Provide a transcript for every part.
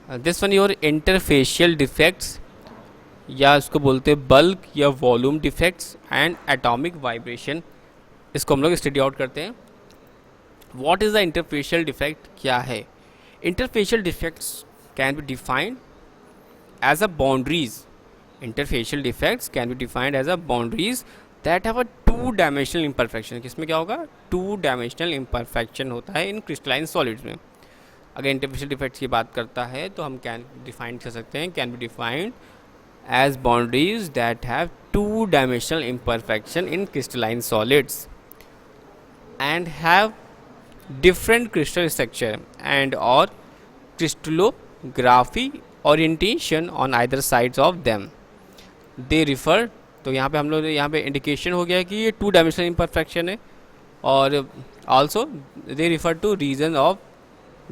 This one your interfacial defects, या इसको बोलते हैं बल्क या volume defects and atomic vibration, इसको हम लोग स्टडी आउट करते हैं। What is the interfacial defect, क्या है? Interfacial defects can be defined as a boundaries. Interfacial defects can be defined as a boundaries that have a two dimensional imperfection. किसमें क्या होगा? टू डायमेंशनल imperfection होता है इन crystalline solids में। अगर interfacial defects की बात करता है तो हम कैन डिफाइन कर सकते हैं, can be defined as boundaries that have two dimensional imperfection in crystalline solids and have different crystal structure and or crystallography orientation on either sides of them. They refer, तो यहाँ पे हम लोग यहाँ पे इंडिकेशन हो गया कि ये टू डायमेंशनल इम्परफेक्शन है, और also they refer to region of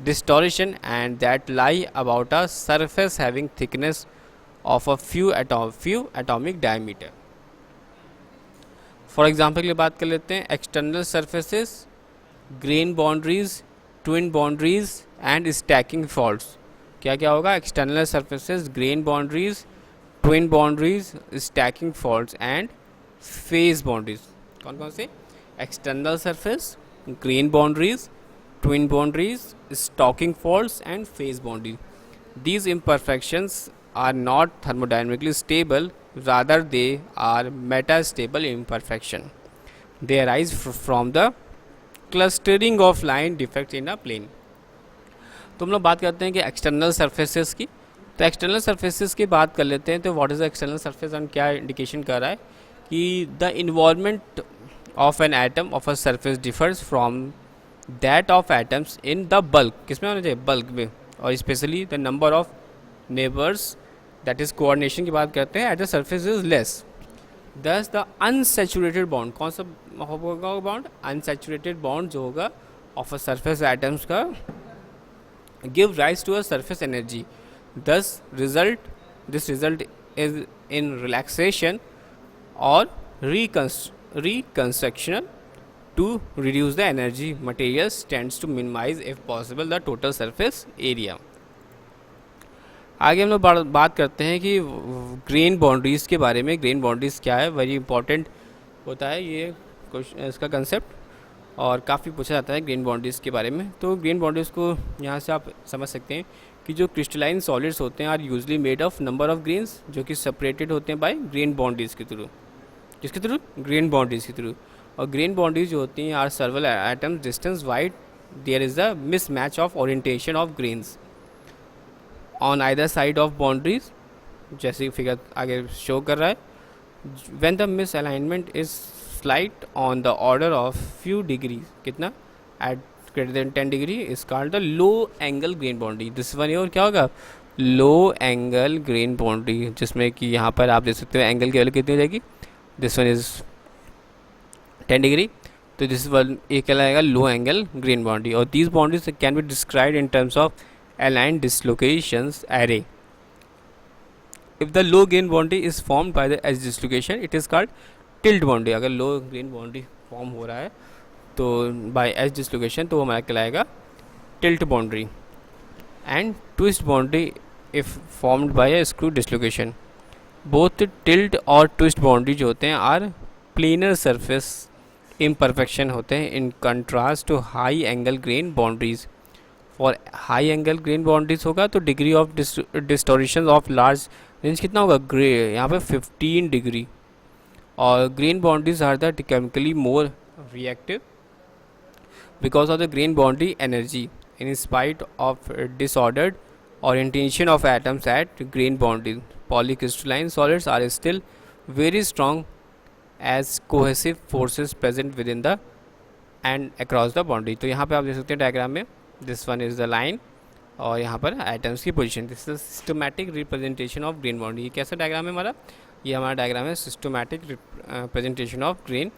distortion and that lie about a surface having thickness of a few atomic diameter. For example की बात कर लेते हैं, external surfaces, grain boundaries, twin boundaries and stacking faults. क्या क्या होगा? External surfaces, grain boundaries, twin boundaries, stacking faults and phase boundaries. कौन कौन से? External surface, grain boundaries, twin boundaries, stacking faults and phase boundaries. These imperfections are not thermodynamically stable, rather they are metastable imperfection. They arise from the clustering of line defects in a plane. तो हम लोग बात करते हैं कि external surfaces की, तो external surfaces की बात कर लेते हैं। तो what is the external surface and क्या इंडिकेशन कर रहा है कि the involvement of an atom of a surface differs from that of atoms in the bulk. किसमें होना चाहिए? बल्क में, और specially the number of neighbours, that is coordination की बात करते हैं, at the surface is less. दस द अनसेचुरेटेड बॉन्ड, कौन सा होगा बॉन्ड? अनसेचुरेटेड बॉन्ड जो होगा ऑफ अ सर्फेस एटम्स का give rise to a surface energy. Thus this result is in relaxation or reconstruction to reduce the energy materials tends to minimize if possible the total surface area. आगे हम लोग बात करते हैं कि grain boundaries के बारे में। ग्रेन बाउंड्रीज़ क्या है? वेरी इंपॉर्टेंट होता है ये इसका कंसेप्ट, और काफ़ी पूछा जाता है ग्रेन बाउंड्रीज़ के बारे में। तो ग्रेन बाउंड्रीज़ को यहाँ से आप समझ सकते हैं कि जो क्रिस्टलाइन सॉलिड्स होते हैं are usually made of number of grains, जो कि सेपरेटेड होते हैं बाय ग्रेन बाउंड्रीज़ के थ्रू। किसके थ्रू? ग्रेन बाउंड्रीज़ के थ्रू। और ग्रेन बाउंड्रीज जो होती हैं are several atoms distance wide, there is the mismatch of orientation of grains on either side of boundaries, जैसे फिगर आगे शो कर रहा है। When the misalignment is slight on the order of few degree, कितना? At greater than 10 degree is called the low angle grain boundary. This one और क्या होगा? लो angle grain boundary, जिसमें कि यहाँ पर आप देख सकते हो एंगल की वैल्यू कितनी हो जाएगी? दिस वन इज 10 डिग्री, तो दिस वन ये कहलाएगा लो एंगल ग्रेन बाउंड्री। और these boundaries can be described in terms of aligned dislocations array. If the low grain boundary is formed by the edge dislocation it is called tilt boundary. अगर low grain boundary form हो रहा है तो bye as dislocation, तो वो हमारा कहलाएगा tilt boundary. And twist boundary if formed by a screw dislocation. Both tilt और ट्विस्ट बाउंड्री जो होते हैं आर प्लेनर सरफेस इम्परफेक्शन होते हैं in contrast to high angle grain boundaries. For high angle grain boundaries होगा तो degree of distortion of large range कितना होगा? ग्रे यहाँ पे 15 डिग्री। और grain boundaries are the chemically more reactive because of the grain boundary energy in spite of disordered orientation of atoms at grain boundaries. Polycrystalline solids are still very strong as cohesive forces present within the and across the boundary. तो यहाँ पे आप देख सकते हैं diagram में, this one is the line और यहाँ पर एटम्स की position. This is systematic representation of grain boundary. ये कैसा डायग्राम है हमारा? ये हमारा डायग्राम है systematic representation of grain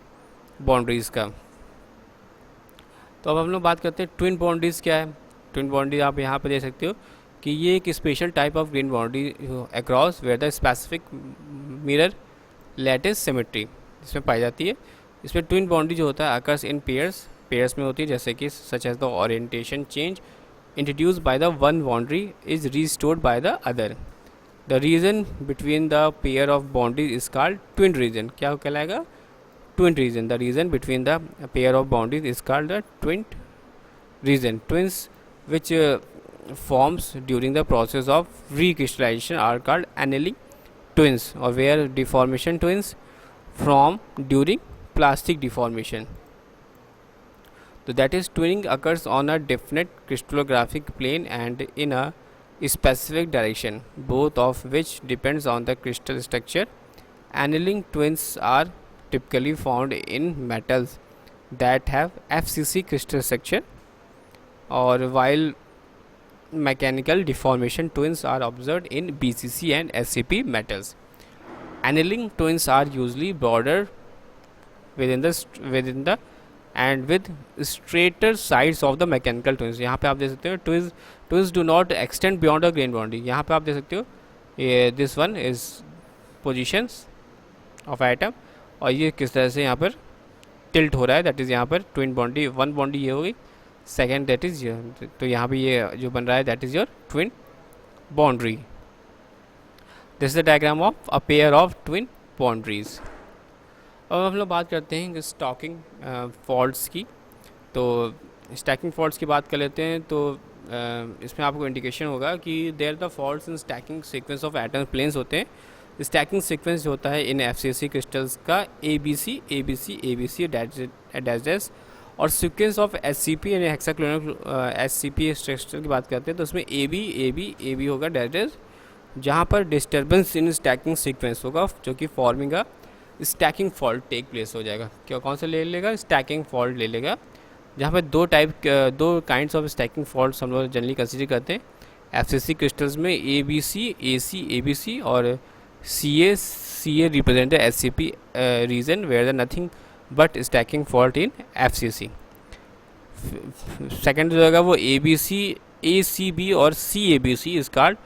boundaries का। तो अब हम लोग बात करते हैं ट्विन बाउंड्रीज क्या है। ट्विन बाउंड्री आप यहाँ पर देख सकते हो कि ये एक special type of grain boundary across where the specific mirror lattice symmetry इसमें पाई जाती है। इसमें ट्विन बाउंड्री जो होता है अकर्स इन पेयर्स में होती है, जैसे कि such as the orientation change introduced by the one boundary is restored by the other. The region between the pair of boundaries is called twin region. क्या कहलाएगा? Twin region. The region between the pair of boundaries is called the twin region. Twins which forms during the process of recrystallization are called annealing twins, or where deformation twins form during plastic deformation. So that is, twinning occurs on a definite crystallographic plane and in a specific direction, both of which depends on the crystal structure. Annealing twins are typically found in metals that have FCC crystal structure, or while mechanical deformation twins are observed in BCC and SCP metals. Annealing twins are usually broader within the and with straighter sides of the mechanical twins. यहाँ पे आप देख सकते हो twins do not extend beyond the grain boundary. यहाँ पे आप देख सकते हो ये this one is positions of atom, और ये किस तरह से यहाँ पर tilt हो रहा है. that is यहाँ पर twin boundary, one boundary ये हो गई, second that is ये, तो यहाँ पे ये जो बन रहा है that is your twin boundary. This is the diagram of a pair of twin boundaries. अब हम लोग बात करते हैं स्टॉकिंग फॉल्ट्स की. तो स्टैकिंग फॉल्ट्स की बात कर लेते हैं. तो इसमें आपको इंडिकेशन होगा कि there the faults in stacking sequence of atom planes होते हैं. स्टैकिंग सीक्वेंस होता है इन FCC क्रिस्टल्स का ABC ABC ABC dash dash, और सीक्वेंस ऑफ SCP यानी हेक्साक्लोरल SCP क्रिस्टल की बात करते हैं तो उसमें AB AB AB होगा डैश डैश, जहाँ पर डिस्टर्बेंस इन स्टैकिंग सीक्वेंस होगा जो कि forming a stacking fault take place हो जाएगा. क्या कौन सा ले लेगा? स्टैकिंग फॉल्ट ले लेगा, जहाँ पर दो काइंड्स ऑफ स्टैकिंग फॉल्ट्स हम लोग जनरली कंसीडर करते हैं. FCC क्रिस्टल्स में ABC AC ABC और CA represent the SCP region where the nothing but stacking fault in FCC. Second जो होगा वो ABC ACB और CABC इज कॉल्ड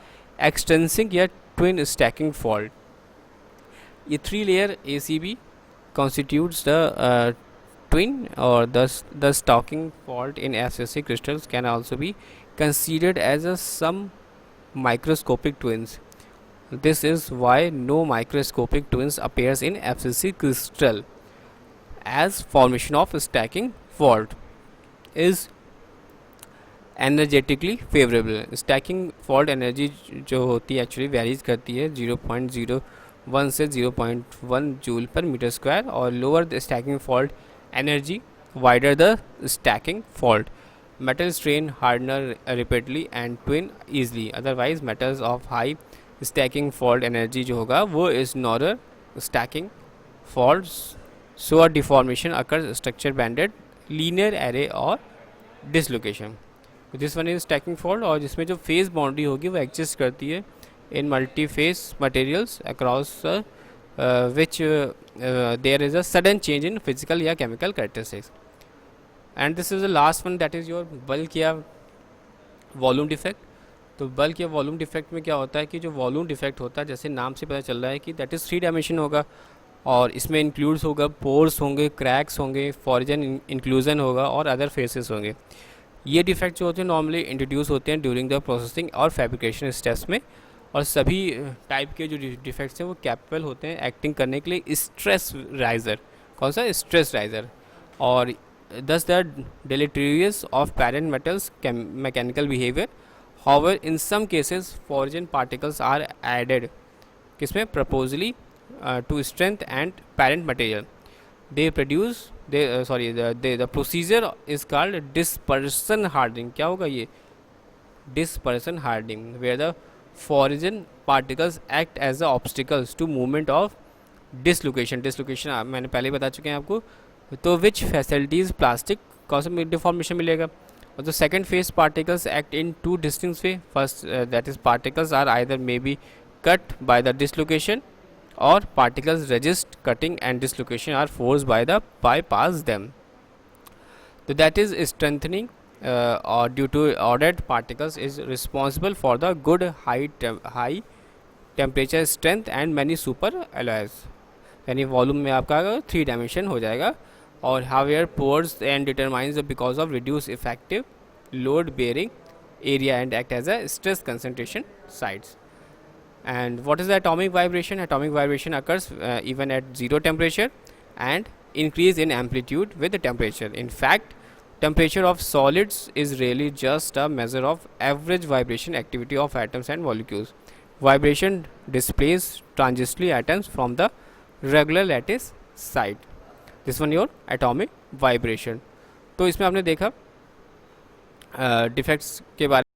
एक्सटेंसिंग या ट्विन स्टैकिंग फॉल्ट. ये 3-layer ACB constitutes the twin, or the stocking fault in FCC crystals can also be considered as some microscopic twins. This is why no microscopic twins appears in FCC crystal, as formation of stacking fault is energetically favourable. Stacking fault energy जो होती है actually varies करती है 0.01 से 0.1 joule पर metre square, और lower the stacking fault energy wider the stacking fault. Metal strain hardener repeatedly and twin easily. Otherwise metals of high stacking fault energy जो होगा वो is narrower stacking faults, so a deformation occur structure banded linear array और dislocation. This one is stacking fault, और जिसमें जो face boundary होगी वो exist करती है in multi phase materials across which there is a sudden change in physical या chemical characteristics. And this is the last one that is your bulk या volume defect. तो बल्क या volume defect में क्या होता है कि जो वॉल्यूम डिफेक्ट होता है, जैसे नाम से पता चल रहा है कि दैट इज़ 3 डायमेंशन होगा, और इसमें इंक्लूड्स होगा पोर्स होंगे, क्रैक्स होंगे, फॉरिजन इंक्लूजन होगा और अदर फेसेस होंगे. ये डिफेक्ट जो होते हैं नॉर्मली इंट्रोड्यूस होते हैं ड्यूरिंग द प्रोसेसिंग और फैब्रिकेशन स्टेप्स में, और सभी टाइप के जो डिफेक्ट्स हैं वो कैपेबल होते हैं एक्टिंग करने के लिए स्ट्रेस राइज़र. कौन सा? Stress raiser. और thus the deleterious of parent metals mechanical behaviour. However in some cases foreign particles are added. किसमें? Purposely to strength and parent material. they produce the procedure is called dispersion hardening. क्या होगा ये? dispersion hardening, where the foreign particles act as the obstacles to movement of dislocation. मैंने पहले बता चुके हैं आपको. तो which facilities plastic कौन सा डिफॉर्मेशन मिलेगा? और the second phase particles act in 2 distinct way. First that is particles are either may be cut by the dislocation, or particles resist cutting and dislocation are forced by bypass them. So that is strengthening or due to ordered particles is responsible for the good high temperature strength and many super alloys. यानी volume में आपका 3 dimension हो जाएगा. और however pores and determines because of reduced effective load bearing area and act as a stress concentration sites. And what is the atomic vibration? Atomic vibration occurs even at zero temperature and increase in amplitude with the temperature. In fact, temperature of solids is really just a measure of average vibration activity of atoms and molecules. Vibration displays transiently atoms from the regular lattice side. This one your atomic vibration. तो इसमें आपने देखा defects के बारे